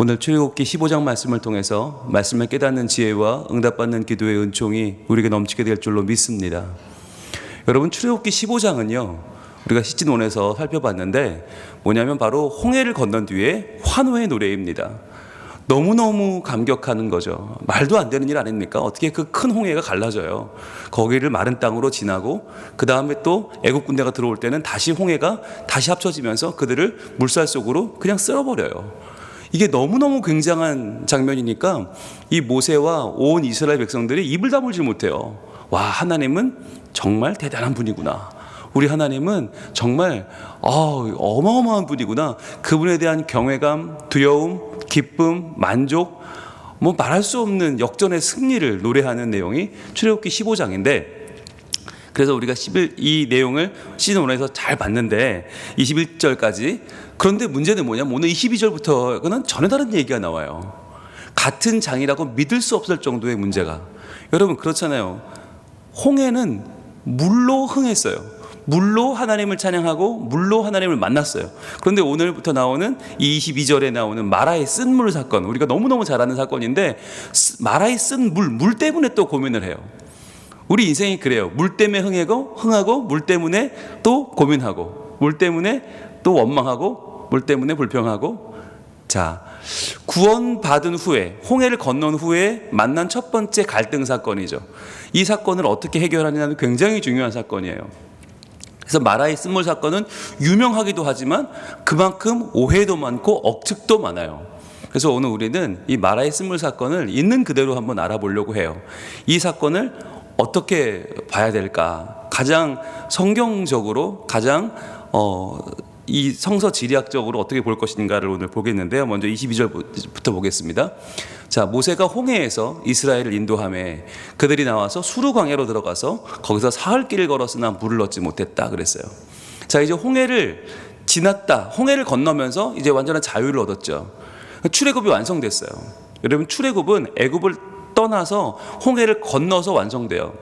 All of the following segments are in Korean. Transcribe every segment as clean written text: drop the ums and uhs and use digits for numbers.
오늘 출애굽기 15장 말씀을 통해서 말씀을 깨닫는 지혜와 응답받는 기도의 은총이 우리에게 넘치게 될 줄로 믿습니다. 여러분, 출애굽기 15장은요 우리가 시즌1에서 살펴봤는데 뭐냐면 바로 홍해를 건넌 뒤에 환호의 노래입니다. 너무너무 감격하는 거죠. 말도 안 되는 일 아닙니까? 어떻게 그 큰 홍해가 갈라져요. 거기를 마른 땅으로 지나고 그 다음에 또 애국 군대가 들어올 때는 다시 홍해가 다시 합쳐지면서 그들을 물살 속으로 그냥 쓸어버려요. 이게 너무너무 굉장한 장면이니까 이 모세와 온 이스라엘 백성들이 입을 다물지 못해요. 와, 하나님은 정말 대단한 분이구나. 우리 하나님은 정말 어마어마한 분이구나. 그분에 대한 경외감, 두려움, 기쁨, 만족, 뭐 말할 수 없는 역전의 승리를 노래하는 내용이 출애굽기 15장인데, 그래서 우리가 이 내용을 시즌1에서 잘 봤는데 21절까지. 그런데 문제는 뭐냐면 오늘 22절부터는 전혀 다른 얘기가 나와요. 같은 장이라고 믿을 수 없을 정도의 문제가. 여러분, 그렇잖아요. 홍해는 물로 흥했어요. 물로 하나님을 찬양하고 물로 하나님을 만났어요. 그런데 오늘부터 나오는 이 22절에 나오는 마라의 쓴물 사건, 우리가 너무너무 잘 아는 사건인데, 마라의 쓴 물 때문에 또 고민을 해요. 우리 인생이 그래요. 물 때문에 흥하고 물 때문에 또 고민하고 물 때문에 또 원망하고 물 때문에 불평하고. 자, 구원받은 후에, 홍해를 건넌 후에 만난 첫 번째 갈등 사건이죠. 이 사건을 어떻게 해결하느냐는 굉장히 중요한 사건이에요. 그래서 마라의 쓴물 사건은 유명하기도 하지만 그만큼 오해도 많고 억측도 많아요. 그래서 오늘 우리는 이 마라의 쓴물 사건을 있는 그대로 한번 알아보려고 해요. 이 사건을 어떻게 봐야 될까? 가장 성경적으로, 가장 이 성서 지리학적으로 어떻게 볼 것인가를 오늘 보겠는데요. 먼저 22절부터 보겠습니다. 자, 모세가 홍해에서 이스라엘을 인도하며 그들이 나와서 수르 광야로 들어가서 거기서 사흘 길을 걸었으나 물을 얻지 못했다 그랬어요. 자, 이제 홍해를 지났다. 홍해를 건너면서 이제 완전한 자유를 얻었죠. 출애굽이 완성됐어요. 여러분, 출애굽은 애굽을 떠나서 홍해를 건너서 완성돼요.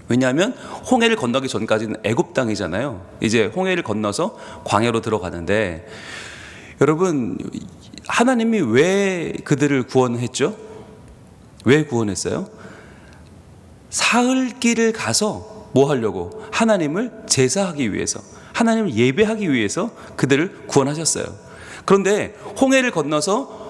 왜냐하면 홍해를 건너기 전까지는 애굽 땅이잖아요. 이제 홍해를 건너서 광야로 들어가는데, 여러분, 하나님이 왜 그들을 구원했죠? 왜 구원했어요? 사흘 길을 가서 뭐 하려고? 하나님을 제사하기 위해서, 하나님을 예배하기 위해서 그들을 구원하셨어요. 그런데 홍해를 건너서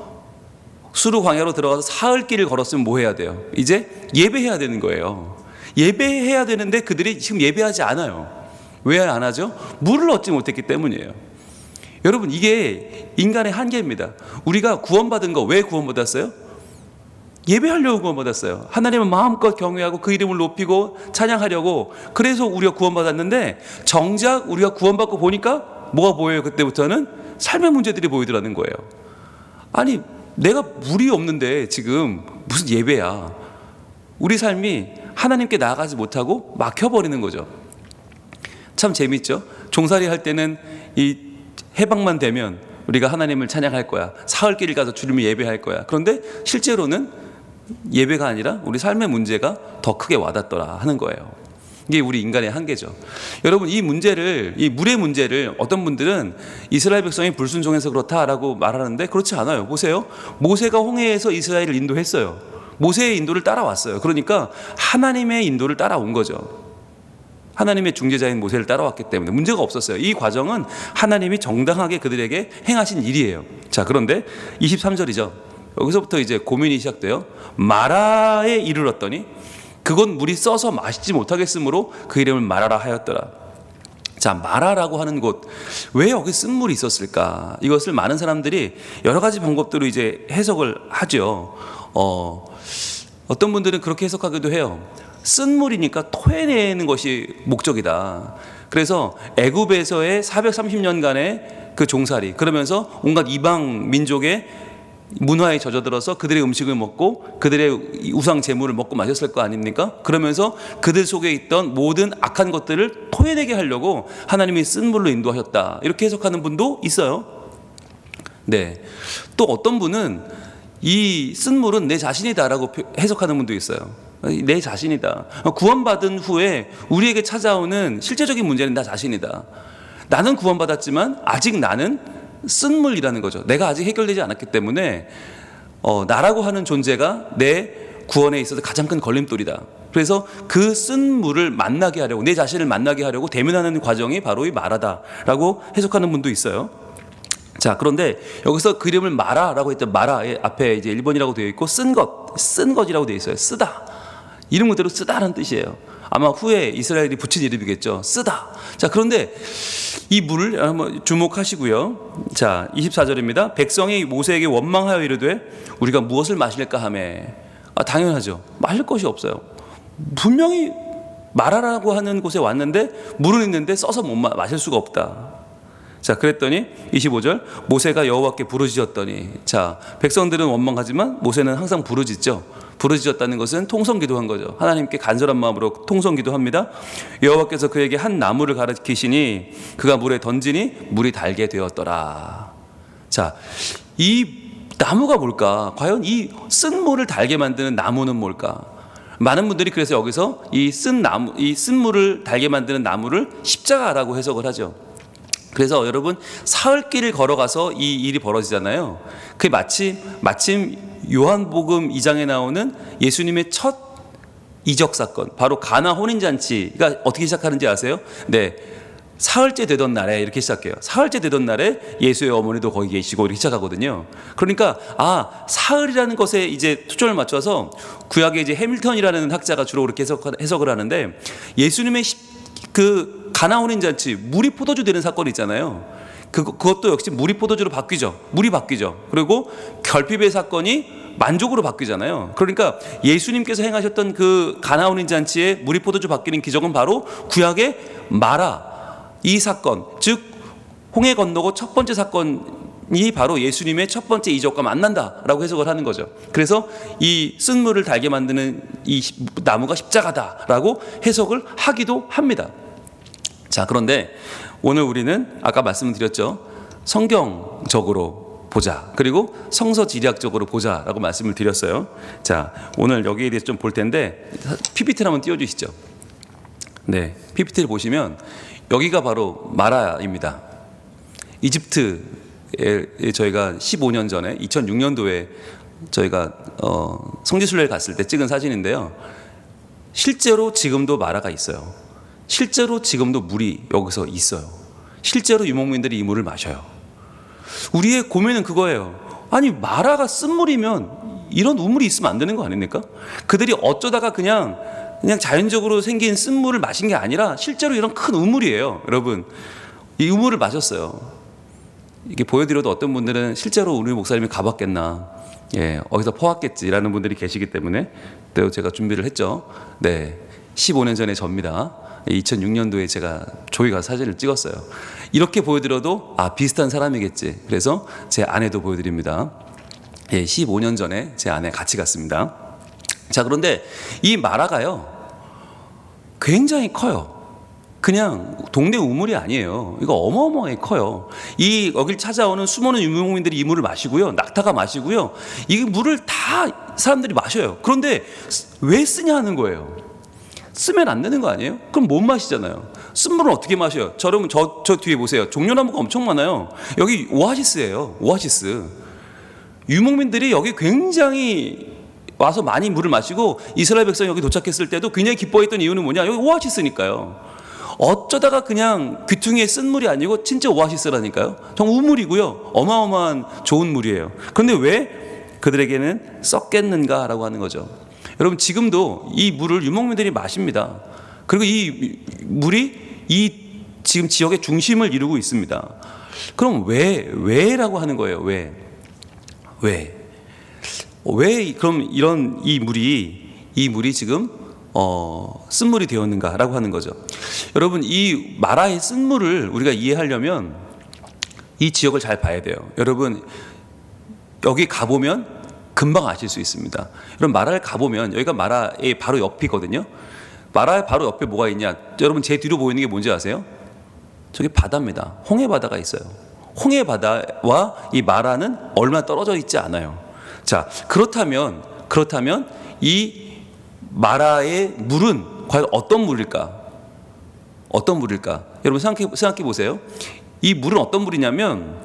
수르 광야로 들어가서 사흘 길을 걸었으면 뭐 해야 돼요? 이제 예배해야 되는 거예요. 예배해야 되는데 그들이 지금 예배하지 않아요. 왜 안 하죠? 물을 얻지 못했기 때문이에요. 여러분, 이게 인간의 한계입니다. 우리가 구원받은 거 왜 구원받았어요? 예배하려고 구원받았어요. 하나님을 마음껏 경외하고 그 이름을 높이고 찬양하려고. 그래서 우리가 구원받았는데, 정작 우리가 구원받고 보니까 뭐가 보여요? 그때부터는 삶의 문제들이 보이더라는 거예요. 아니, 내가 물이 없는데 지금 무슨 예배야. 우리 삶이 하나님께 나아가지 못하고 막혀버리는 거죠. 참 재밌죠? 종살이 할 때는 이 해방만 되면 우리가 하나님을 찬양할 거야. 사흘 길을 가서 주님을 예배할 거야. 그런데 실제로는 예배가 아니라 우리 삶의 문제가 더 크게 와닿더라 하는 거예요. 이게 우리 인간의 한계죠. 여러분, 이 물의 문제를 어떤 분들은 이스라엘 백성이 불순종해서 그렇다라고 말하는데, 그렇지 않아요. 보세요. 모세가 홍해에서 이스라엘을 인도했어요. 모세의 인도를 따라왔어요. 그러니까 하나님의 인도를 따라온 거죠. 하나님의 중재자인 모세를 따라왔기 때문에 문제가 없었어요. 이 과정은 하나님이 정당하게 그들에게 행하신 일이에요. 자, 그런데 23절이죠. 여기서부터 이제 고민이 시작돼요. 마라에 이르렀더니 그건 물이 써서 마시지 못하겠으므로 그 이름을 마라라 하였더라. 자, 마라라고 하는 곳, 왜 여기 쓴물이 있었을까? 이것을 많은 사람들이 여러 가지 방법대로 이제 해석을 하죠. 어떤 분들은 그렇게 해석하기도 해요. 쓴물이니까 토해내는 것이 목적이다. 그래서 애굽에서의 430년간의 그 종살이, 그러면서 온갖 이방 민족의 문화에 젖어들어서 그들의 음식을 먹고 그들의 우상 제물을 먹고 마셨을 거 아닙니까? 그러면서 그들 속에 있던 모든 악한 것들을 토해내게 하려고 하나님이 쓴물로 인도하셨다. 이렇게 해석하는 분도 있어요. 네. 또 어떤 분은 이 쓴물은 내 자신이다라고 해석하는 분도 있어요. 내 자신이다. 구원받은 후에 우리에게 찾아오는 실제적인 문제는 나 자신이다. 나는 구원받았지만 아직 나는 쓴물이라는 거죠. 내가 아직 해결되지 않았기 때문에 나라고 하는 존재가 내 구원에 있어서 가장 큰 걸림돌이다. 그래서 그 쓴 물을 만나게 하려고, 내 자신을 만나게 하려고 대면하는 과정이 바로 이 마라다라고 해석하는 분도 있어요. 자, 그런데 여기서 그 이름을 마라라고 했던 마라의 앞에 이제 1번이라고 되어 있고 쓴 것이라고 되어 있어요. 쓰다. 이름 그대로 쓰다라는 뜻이에요. 아마 후에 이스라엘이 붙인 이름이겠죠. 쓰다. 자, 그런데 이 물을 한번 주목하시고요. 자, 24절입니다. 백성이 모세에게 원망하여 이르되 우리가 무엇을 마실까 하매. 당연하죠. 마실 것이 없어요. 분명히 마라라고 하는 곳에 왔는데 물은 있는데 써서 못 마실 수가 없다. 자, 그랬더니 25절 모세가 여호와께 부르짖었더니, 자, 백성들은 원망하지만 모세는 항상 부르짖죠. 부르짖었다는 것은 통성기도한 거죠. 하나님께 간절한 마음으로 통성기도합니다. 여호와께서 그에게 한 나무를 가르치시니 그가 물에 던지니 물이 달게 되었더라. 자, 이 나무가 뭘까? 과연 이 쓴 물을 달게 만드는 나무는 뭘까? 많은 분들이 그래서 여기서 이 쓴 물을 달게 만드는 나무를 십자가라고 해석을 하죠. 그래서 여러분 사흘길을 걸어가서 이 일이 벌어지잖아요. 그게 마침 요한복음 2장에 나오는 예수님의 첫 이적 사건, 바로 가나 혼인잔치가 어떻게 시작하는지 아세요? 네, 사흘째 되던 날에 이렇게 시작해요. 사흘째 되던 날에 예수의 어머니도 거기 계시고 이렇게 시작하거든요. 그러니까 사흘이라는 것에 이제 초점을 맞춰서 구약의 이제 해밀턴이라는 학자가 주로 그렇게 해석을 하는데, 예수님의 그 가나 혼인잔치, 물이 포도주 되는 사건이 있잖아요. 그것도 역시 물이 포도주로 바뀌죠. 물이 바뀌죠. 그리고 결핍의 사건이 만족으로 바뀌잖아요. 그러니까 예수님께서 행하셨던 그 가나 혼인잔치에 물이 포도주 바뀌는 기적은 바로 구약의 마라, 이 사건, 즉 홍해 건너고 첫 번째 사건이 바로 예수님의 첫 번째 이적과 만난다라고 해석을 하는 거죠. 그래서 이 쓴물을 달게 만드는 이 나무가 십자가다라고 해석을 하기도 합니다. 자, 그런데 오늘 우리는 아까 말씀드렸죠. 성경적으로 보자, 그리고 성서지리학적으로 보자라고 말씀을 드렸어요. 자, 오늘 여기에 대해서 좀 볼 텐데 PPT를 한번 띄워주시죠. 네, PPT를 보시면 여기가 바로 마라입니다. 이집트에 저희가 15년 전에 2006년도에 저희가 성지순례를 갔을 때 찍은 사진인데요. 실제로 지금도 마라가 있어요. 실제로 지금도 물이 여기서 있어요. 실제로 유목민들이 이 물을 마셔요. 우리의 고민은 그거예요. 아니, 마라가 쓴물이면 이런 우물이 있으면 안 되는 거 아닙니까? 그들이 어쩌다가 그냥 자연적으로 생긴 쓴물을 마신 게 아니라 실제로 이런 큰 우물이에요. 여러분, 이 우물을 마셨어요. 이게 보여드려도 어떤 분들은 실제로 우리 목사님이 가봤겠나, 어디서 퍼왔겠지라는 분들이 계시기 때문에 또 제가 준비를 했죠. 네, 15년 전의 접니다. 2006년도에 제가 조기 가서 사진을 찍었어요. 이렇게 보여드려도 비슷한 사람이겠지. 그래서 제 아내도 보여드립니다. 15년 전에 제 아내 같이 갔습니다. 자, 그런데 이 마라가요, 굉장히 커요. 그냥 동네 우물이 아니에요. 이거 어마어마하게 커요. 여길 찾아오는 수많은 유목민들이 이 물을 마시고요, 낙타가 마시고요, 이 물을 다 사람들이 마셔요. 그런데 왜 쓰냐 하는 거예요. 쓰면 안 되는 거 아니에요? 그럼 못 마시잖아요. 쓴 물은 어떻게 마셔요? 여러분 저 뒤에 보세요. 종려나무가 엄청 많아요. 여기 오아시스예요. 오아시스. 유목민들이 여기 굉장히 와서 많이 물을 마시고 이스라엘 백성이 여기 도착했을 때도 굉장히 기뻐했던 이유는 뭐냐? 여기 오아시스니까요. 어쩌다가 그냥 귀퉁이에 쓴 물이 아니고 진짜 오아시스라니까요. 정말 우물이고요. 어마어마한 좋은 물이에요. 그런데 왜 그들에게는 썩겠는가라고 하는 거죠. 여러분, 지금도 이 물을 유목민들이 마십니다. 그리고 이 물이 이 지금 지역의 중심을 이루고 있습니다. 그럼 왜라고 하는 거예요. 왜 그럼 이 물이 지금 쓴물이 되었는가라고 하는 거죠. 여러분, 이 마라의 쓴물을 우리가 이해하려면 이 지역을 잘 봐야 돼요. 여러분, 여기 가보면 금방 아실 수 있습니다. 여러분, 마라를 가보면 여기가 마라의 바로 옆이거든요. 마라의 바로 옆에 뭐가 있냐? 여러분, 제 뒤로 보이는 게 뭔지 아세요? 저기 바다입니다. 홍해 바다가 있어요. 홍해 바다와 이 마라는 얼마 떨어져 있지 않아요. 자, 그렇다면 이 마라의 물은 과연 어떤 물일까? 어떤 물일까? 여러분 생각해 보세요. 이 물은 어떤 물이냐면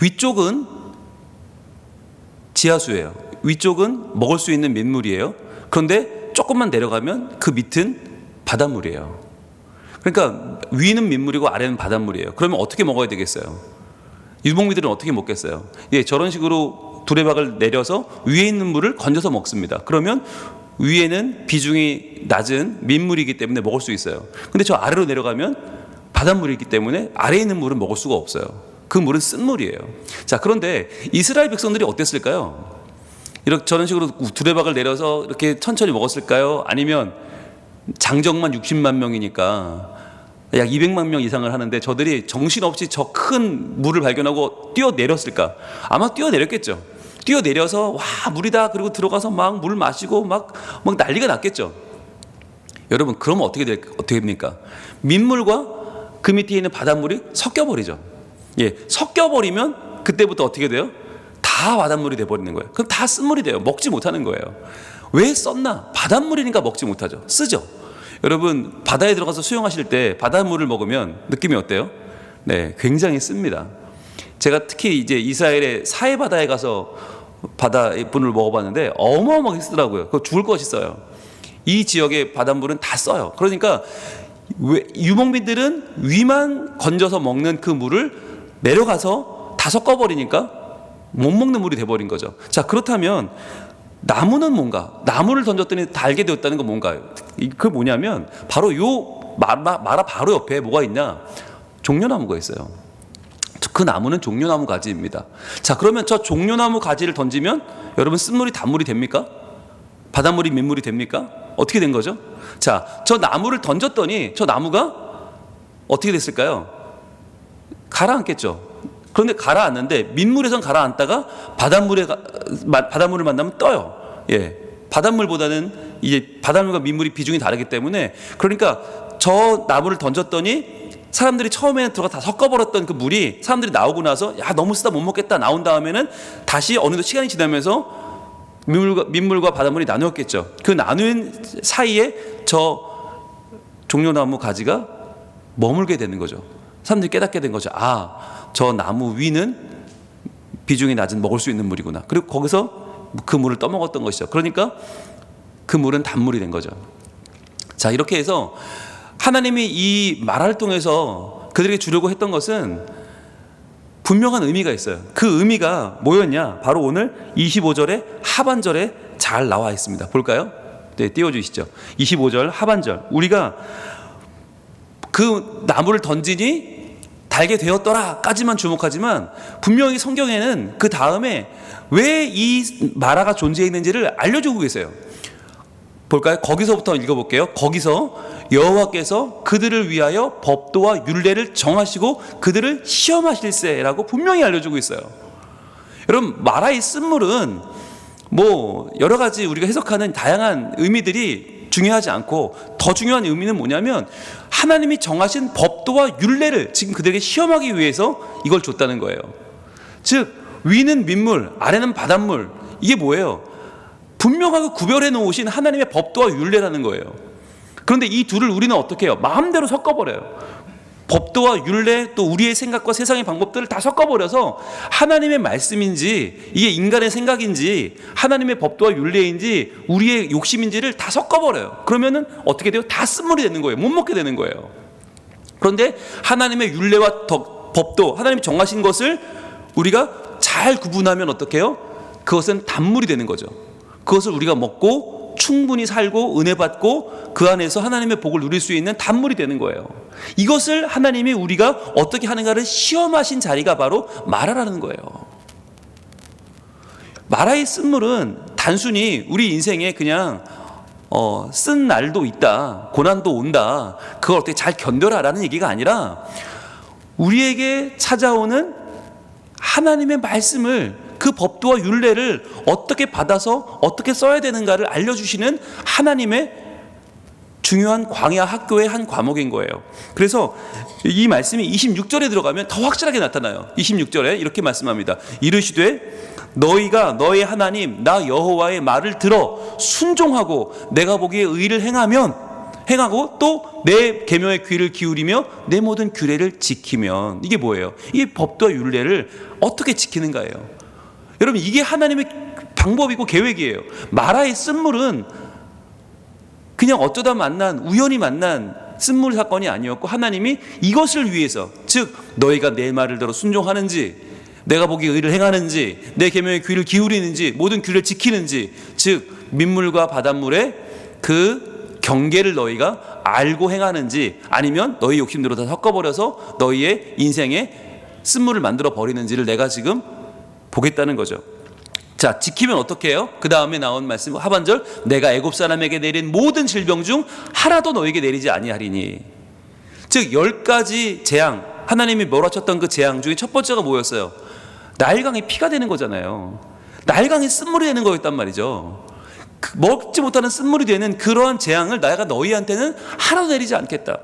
위쪽은 지하수예요. 위쪽은 먹을 수 있는 민물이에요. 그런데 조금만 내려가면 그 밑은 바닷물이에요. 그러니까 위는 민물이고 아래는 바닷물이에요. 그러면 어떻게 먹어야 되겠어요? 유목민들은 어떻게 먹겠어요? 예, 저런 식으로 두레박을 내려서 위에 있는 물을 건져서 먹습니다. 그러면 위에는 비중이 낮은 민물이기 때문에 먹을 수 있어요. 근데 저 아래로 내려가면 바닷물이기 때문에 아래에 있는 물은 먹을 수가 없어요. 그 물은 쓴 물이에요. 자, 그런데 이스라엘 백성들이 어땠을까요? 이렇게 저런 식으로 두레박을 내려서 이렇게 천천히 먹었을까요? 아니면 장정만 60만 명이니까 약 200만 명 이상을 하는데 저들이 정신없이 저 큰 물을 발견하고 뛰어내렸을까? 아마 뛰어내렸겠죠. 뛰어내려서 와 물이다 그리고 들어가서 막 물 마시고 막 난리가 났겠죠. 여러분 그러면 어떻게 됩니까? 민물과 그 밑에 있는 바닷물이 섞여버리죠. 예, 섞여버리면 그때부터 어떻게 돼요? 다 바닷물이 돼버리는 거예요. 그럼 다 쓴물이 돼요. 먹지 못하는 거예요. 왜 썼나? 바닷물이니까 먹지 못하죠. 쓰죠. 여러분 바다에 들어가서 수영하실 때 바닷물을 먹으면 느낌이 어때요? 네, 굉장히 씁니다. 제가 특히 이제 이스라엘의 사해 바다에 가서 바다의 물을 먹어봤는데 어마어마하게 쓰더라고요. 그거 죽을 것이 써요. 이 지역의 바닷물은 다 써요. 그러니까 유목민들은 위만 건져서 먹는 그 물을 내려가서 다 섞어버리니까 못 먹는 물이 돼버린 거죠. 자, 그렇다면 나무는 뭔가? 나무를 던졌더니 달게 되었다는 건 뭔가요? 그 뭐냐면 바로 요 마라 바로 옆에 뭐가 있냐? 종려나무가 있어요. 그 나무는 종려나무 가지입니다. 자, 그러면 저 종려나무 가지를 던지면 여러분 쓴물이 단물이 됩니까? 바닷물이 민물이 됩니까? 어떻게 된 거죠? 자, 저 나무를 던졌더니 저 나무가 어떻게 됐을까요? 가라앉겠죠. 그런데 가라앉는데 민물에선 가라앉다가 바닷물을 만나면 떠요. 예, 바닷물보다는 이제 바닷물과 민물이 비중이 다르기 때문에 그러니까 저 나무를 던졌더니 사람들이 처음에는 들어가 다 섞어버렸던 그 물이 사람들이 나오고 나서 야 너무 쓰다 못 먹겠다 나온 다음에는 다시 어느덧 시간이 지나면서 민물과 바닷물이 나누었겠죠. 그 나눈 사이에 저 종려나무 가지가 머물게 되는 거죠. 사람들이 깨닫게 된 거죠. 아, 저 나무 위는 비중이 낮은 먹을 수 있는 물이구나. 그리고 거기서 그 물을 떠먹었던 것이죠. 그러니까 그 물은 단물이 된 거죠. 자, 이렇게 해서 하나님이 이 말을 통해서 그들에게 주려고 했던 것은 분명한 의미가 있어요. 그 의미가 뭐였냐? 바로 오늘 25절의 하반절에 잘 나와 있습니다. 볼까요? 네, 띄워주시죠. 25절 하반절. 우리가 그 나무를 던지니 달게 되었더라까지만 주목하지만 분명히 성경에는 그 다음에 왜 이 마라가 존재했는지를 알려주고 계세요. 볼까요? 거기서부터 읽어볼게요. 거기서 여호와께서 그들을 위하여 법도와 율례를 정하시고 그들을 시험하실세라고 분명히 알려주고 있어요. 여러분 마라의 쓴물은 뭐 여러 가지 우리가 해석하는 다양한 의미들이 중요하지 않고 더 중요한 의미는 뭐냐면 하나님이 정하신 법도와 율례를 지금 그들에게 시험하기 위해서 이걸 줬다는 거예요. 즉 위는 민물 아래는 바닷물 이게 뭐예요? 분명하게 구별해 놓으신 하나님의 법도와 율례라는 거예요. 그런데 이 둘을 우리는 어떻게 해요? 마음대로 섞어버려요. 법도와 율례 또 우리의 생각과 세상의 방법들을 다 섞어버려서 하나님의 말씀인지 이게 인간의 생각인지 하나님의 법도와 율례인지 우리의 욕심인지를 다 섞어버려요. 그러면은 어떻게 돼요? 다 쓴물이 되는 거예요. 못 먹게 되는 거예요. 그런데 하나님의 율례와 법도 하나님이 정하신 것을 우리가 잘 구분하면 어떻게 해요? 그것은 단물이 되는 거죠. 그것을 우리가 먹고 충분히 살고 은혜 받고 그 안에서 하나님의 복을 누릴 수 있는 단물이 되는 거예요. 이것을 하나님이 우리가 어떻게 하는가를 시험하신 자리가 바로 마라라는 거예요. 마라의 쓴물은 단순히 우리 인생에 그냥 쓴 날도 있다, 고난도 온다, 그걸 어떻게 잘 견뎌라 라는 얘기가 아니라 우리에게 찾아오는 하나님의 말씀을 그 법도와 율례를 어떻게 받아서 어떻게 써야 되는가를 알려주시는 하나님의 중요한 광야 학교의 한 과목인 거예요. 그래서 이 말씀이 26절에 들어가면 더 확실하게 나타나요. 26절에 이렇게 말씀합니다. 이르시되 너희가 너의 하나님 나 여호와의 말을 들어 순종하고 내가 보기에 의를 행하면 행하고 또 내 계명의 귀를 기울이며 내 모든 규례를 지키면, 이게 뭐예요? 이게 법도와 율례를 어떻게 지키는가예요. 여러분, 이게 하나님의 방법이고 계획이에요. 마라의 쓴물은 그냥 어쩌다 만난, 우연히 만난 쓴물 사건이 아니었고, 하나님이 이것을 위해서, 즉 너희가 내 말을 들어 순종하는지, 내가 보기에 의를 행하는지, 내 계명의 귀를 기울이는지, 모든 규례를 지키는지, 즉 민물과 바닷물의 그 경계를 너희가 알고 행하는지, 아니면 너희 욕심대로 다 섞어버려서 너희의 인생에 쓴물을 만들어 버리는지를 내가 지금 보겠다는 거죠. 자, 지키면 어떻게 해요? 그 다음에 나온 말씀 하반절, 내가 애굽 사람에게 내린 모든 질병 중 하나도 너에게 내리지 아니하리니. 즉 10가지 재앙, 하나님이 몰아쳤던 그 재앙 중에 첫 번째가 뭐였어요? 나일강이 피가 되는 거잖아요. 나일강이 쓴물이 되는 거였단 말이죠. 먹지 못하는 쓴물이 되는 그러한 재앙을 내가 너희한테는 하나도 내리지 않겠다.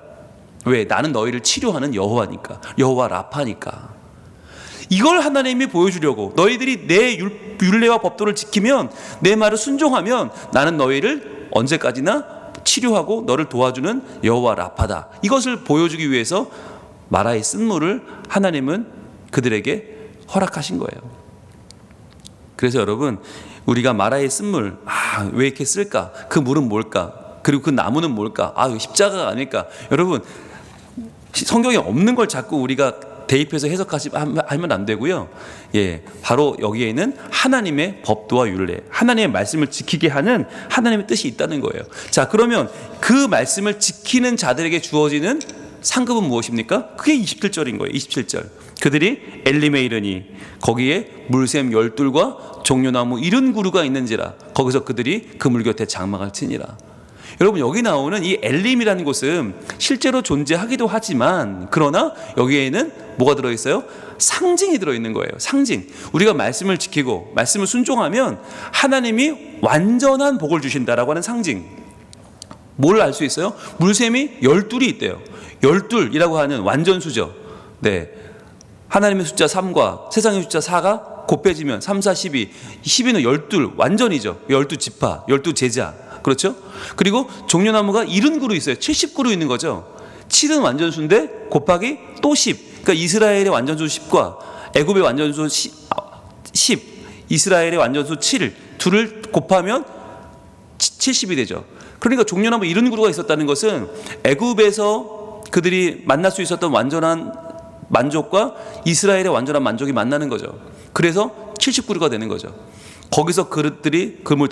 왜? 나는 너희를 치료하는 여호와니까, 여호와 라파니까. 이걸 하나님이 보여주려고, 너희들이 내 율례와 법도를 지키면, 내 말을 순종하면 나는 너희를 언제까지나 치료하고 너를 도와주는 여호와 라파다. 이것을 보여주기 위해서 마라의 쓴물을 하나님은 그들에게 허락하신 거예요. 그래서 여러분, 우리가 마라의 쓴물, 왜 이렇게 쓸까? 그 물은 뭘까? 그리고 그 나무는 뭘까? 십자가가 아닐까? 여러분, 성경에 없는 걸 자꾸 우리가 대입해서 해석하면 안 되고요. 바로 여기에는 하나님의 법도와 율례, 하나님의 말씀을 지키게 하는 하나님의 뜻이 있다는 거예요. 자, 그러면 그 말씀을 지키는 자들에게 주어지는 상급은 무엇입니까? 그게 27절인 거예요. 27절. 그들이 엘림에 이르니 거기에 물샘 12과 종려나무 70그루가 있는지라 거기서 그들이 그물 곁에 장막을 치니라. 여러분, 여기 나오는 이 엘림이라는 곳은 실제로 존재하기도 하지만, 그러나 여기에는 뭐가 들어있어요? 상징이 들어있는 거예요. 상징. 우리가 말씀을 지키고 말씀을 순종하면 하나님이 완전한 복을 주신다라고 하는 상징. 뭘 알 수 있어요? 물샘이 12이 있대요. 12이라고 하는 완전수죠. 네. 하나님의 숫자 3과 세상의 숫자 4가 곱해지면 3, 4, 12. 12는 12 완전이죠. 12지파, 12제자. 그렇죠? 그리고 종려나무가 70그루 있어요. 70그루 있는 거죠. 7은 완전수인데 곱하기 또 10. 그러니까 이스라엘의 완전수 10과 애굽의 완전수 10, 이스라엘의 완전수 7, 둘을 곱하면 70이 되죠. 그러니까 종려나무 70그루가 있었다는 것은 애굽에서 그들이 만날 수 있었던 완전한 만족과 이스라엘의 완전한 만족이 만나는 거죠. 그래서 70그루가 되는 거죠. 거기서 그릇들이 그물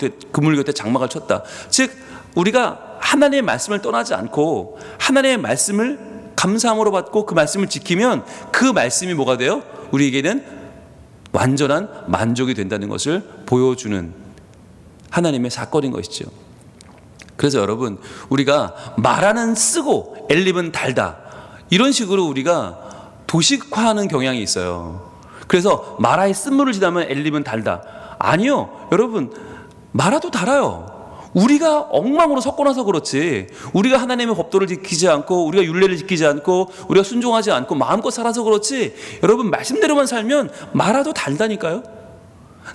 곁에 장막을 쳤다. 즉 우리가 하나님의 말씀을 떠나지 않고 하나님의 말씀을 감사함으로 받고 그 말씀을 지키면 그 말씀이 뭐가 돼요? 우리에게는 완전한 만족이 된다는 것을 보여주는 하나님의 사건인 것이죠. 그래서 여러분, 우리가 마라는 쓰고 엘림은 달다, 이런 식으로 우리가 도식화하는 경향이 있어요. 그래서 마라의 쓴물을 지나면 엘림은 달다. 아니요, 여러분, 마라도 달아요. 우리가 엉망으로 섞어놔서 그렇지, 우리가 하나님의 법도를 지키지 않고 우리가 율례를 지키지 않고 우리가 순종하지 않고 마음껏 살아서 그렇지, 여러분 말씀대로만 살면 마라도 달다니까요.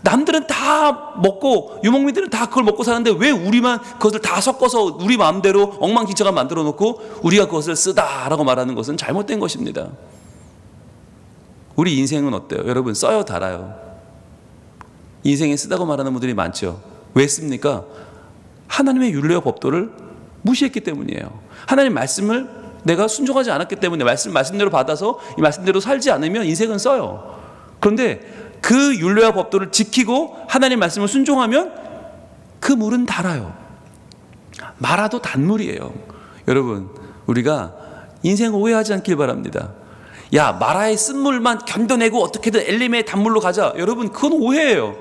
남들은 다 먹고 유목민들은 다 그걸 먹고 사는데 왜 우리만 그것을 다 섞어서 우리 마음대로 엉망진창을 만들어 놓고 우리가 그것을 쓰다라고 말하는 것은 잘못된 것입니다. 우리 인생은 어때요? 여러분, 써요 달아요? 인생에 쓰다고 말하는 분들이 많죠. 왜 씁니까? 하나님의 율례와 법도를 무시했기 때문이에요. 하나님 말씀을 내가 순종하지 않았기 때문에, 말씀대로 받아서 이 말씀대로 살지 않으면 인생은 써요. 그런데 그 율례와 법도를 지키고 하나님 말씀을 순종하면 그 물은 달아요. 마라도 단물이에요. 여러분, 우리가 인생을 오해하지 않길 바랍니다. 야, 마라의 쓴물만 견뎌내고 어떻게든 엘림의 단물로 가자. 여러분, 그건 오해예요.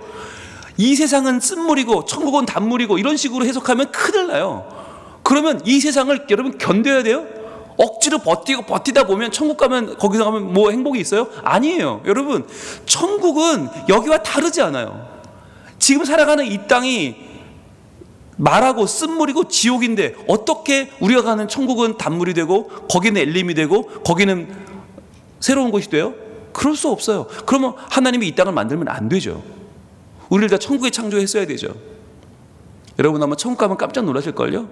이 세상은 쓴물이고 천국은 단물이고 이런 식으로 해석하면 큰일 나요. 그러면 이 세상을 여러분 견뎌야 돼요? 억지로 버티다 보면 천국 가면, 거기서 가면 뭐 행복이 있어요? 아니에요. 여러분, 천국은 여기와 다르지 않아요. 지금 살아가는 이 땅이 말하고 쓴물이고 지옥인데 어떻게 우리가 가는 천국은 단물이 되고 거기는 엘림이 되고 거기는 새로운 곳이 돼요? 그럴 수 없어요. 그러면 하나님이 이 땅을 만들면 안 되죠. 우리를 다 천국에 창조했어야 되죠. 여러분, 아마 천국 가면 깜짝 놀라실걸요?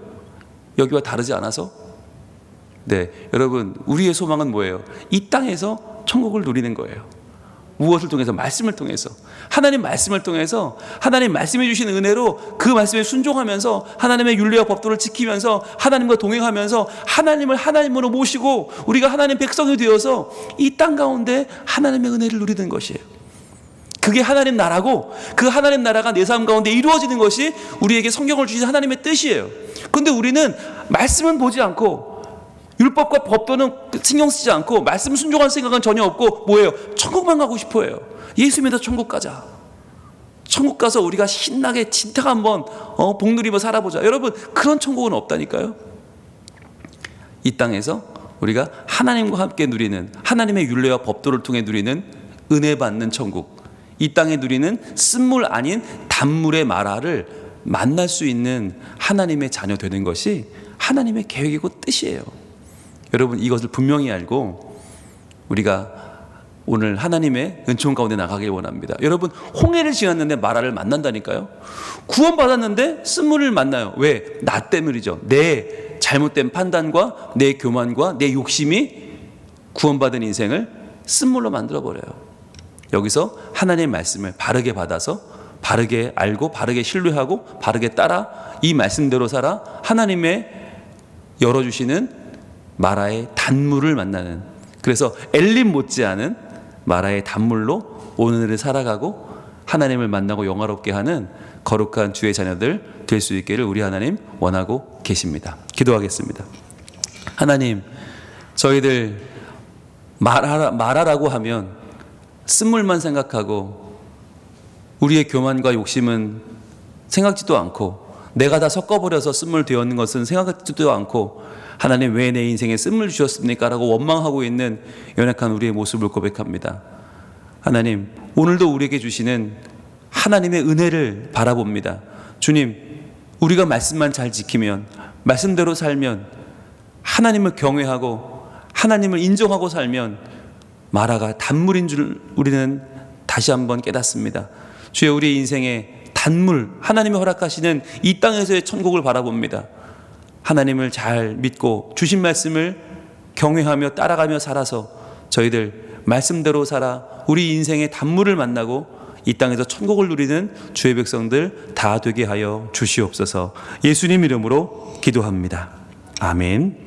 여기와 다르지 않아서? 네, 여러분, 우리의 소망은 뭐예요? 이 땅에서 천국을 누리는 거예요. 무엇을 통해서? 말씀을 통해서. 하나님 말씀을 통해서 하나님 말씀해 주신 은혜로 그 말씀에 순종하면서 하나님의 율례와 법도를 지키면서 하나님과 동행하면서 하나님을 하나님으로 모시고 우리가 하나님 백성이 되어서 이 땅 가운데 하나님의 은혜를 누리는 것이에요. 그게 하나님 나라고, 그 하나님 나라가 내 삶 가운데 이루어지는 것이 우리에게 성경을 주신 하나님의 뜻이에요. 그런데 우리는 말씀은 보지 않고 율법과 법도는 신경 쓰지 않고 말씀 순종할 생각은 전혀 없고 뭐예요? 천국만 가고 싶어 해요. 예수 믿어 천국 가자. 천국 가서 우리가 신나게 진짜 한번 복 누리며 살아보자. 여러분, 그런 천국은 없다니까요. 이 땅에서 우리가 하나님과 함께 누리는, 하나님의 율례와 법도를 통해 누리는 은혜 받는 천국, 이 땅에 누리는 쓴물 아닌 단물의 마라를 만날 수 있는 하나님의 자녀 되는 것이 하나님의 계획이고 뜻이에요. 여러분, 이것을 분명히 알고 우리가 오늘 하나님의 은총 가운데 나가길 원합니다. 여러분, 홍해를 지났는데 마라를 만난다니까요. 구원받았는데 쓴물을 만나요. 왜? 나 때문이죠. 내 잘못된 판단과 내 교만과 내 욕심이 구원받은 인생을 쓴물로 만들어버려요. 여기서 하나님의 말씀을 바르게 받아서 바르게 알고 바르게 신뢰하고 바르게 따라 이 말씀대로 살아 하나님의 열어주시는 마라의 단물을 만나는, 그래서 엘림 못지않은 마라의 단물로 오늘을 살아가고 하나님을 만나고 영화롭게 하는 거룩한 주의 자녀들 될 수 있기를 우리 하나님 원하고 계십니다. 기도하겠습니다. 하나님, 저희들 마라라고 하면 쓴물만 생각하고 우리의 교만과 욕심은 생각지도 않고 내가 다 섞어버려서 쓴물 되었는 것은 생각지도 않고 하나님, 왜 내 인생에 쓴물 주셨습니까? 라고 원망하고 있는 연약한 우리의 모습을 고백합니다. 하나님, 오늘도 우리에게 주시는 하나님의 은혜를 바라봅니다. 주님, 우리가 말씀만 잘 지키면, 말씀대로 살면, 하나님을 경외하고 하나님을 인정하고 살면 마라가 단물인 줄 우리는 다시 한번 깨닫습니다. 주여, 우리의 인생에 단물, 하나님이 허락하시는 이 땅에서의 천국을 바라봅니다. 하나님을 잘 믿고 주신 말씀을 경외하며 따라가며 살아서 저희들 말씀대로 살아 우리 인생의 단물을 만나고 이 땅에서 천국을 누리는 주의 백성들 다 되게 하여 주시옵소서. 예수님 이름으로 기도합니다. 아멘.